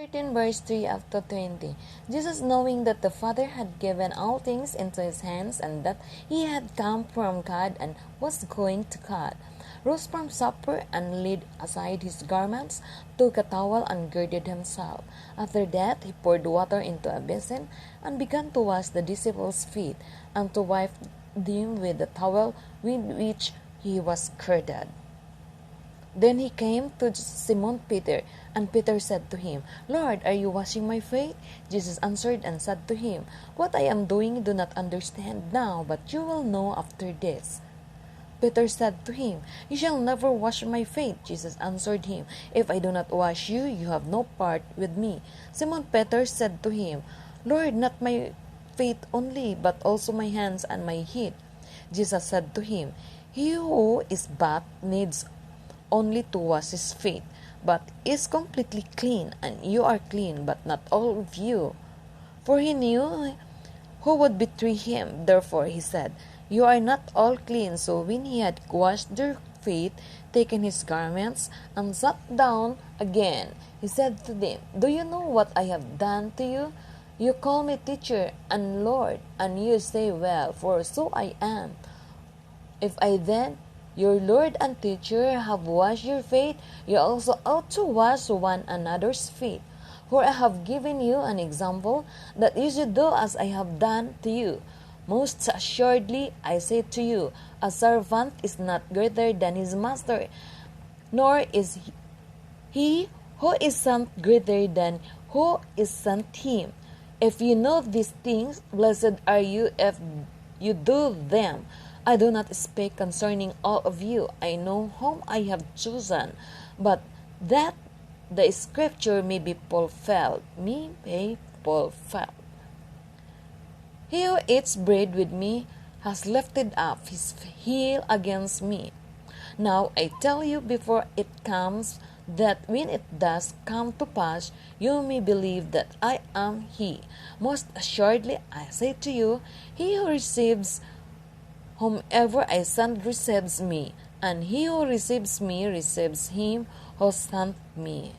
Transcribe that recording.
13 verse 3 up to 20. Jesus, knowing that the Father had given all things into his hands, and that he had come from God and was going to God, rose from supper and laid aside his garments, took a towel and girded himself. After that he poured water into a basin and began to wash the disciples' feet and to wipe them with the towel with which he was girded. Then he came to Simon Peter, and Peter said to him, Lord, are you washing my feet? Jesus answered and said to him, What I am doing you do not understand now, but you will know after this. Peter said to him, You shall never wash my feet. Jesus answered him, If I do not wash you, you have no part with me. Simon Peter said to him, Lord, not my feet only, but also my hands and my head. Jesus said to him, He who is bathed needs only to wash his feet, but is completely clean, and you are clean, but not all of you. For he knew who would betray him. Therefore he said, You are not all clean. So when he had washed their feet, taken his garments, and sat down again, he said to them, Do you know what I have done to you? You call me teacher and Lord, and you say, Well, for so I am. If I then, your Lord and teacher, have washed your feet, you also ought to wash one another's feet. For I have given you an example, that you should do as I have done to you. Most assuredly, I say to you, a servant is not greater than his master, nor is he who is sent greater than who is sent him. If you know these things, blessed are you if you do them. I do not speak concerning all of you. I know whom I have chosen, but that the scripture may be fulfilled. He who eats bread with me has lifted up his heel against me. Now I tell you before it comes, that when it does come to pass, you may believe that I am he. Most assuredly I say to you, he who receives whomever I send receives me, and he who receives me receives him who sent me.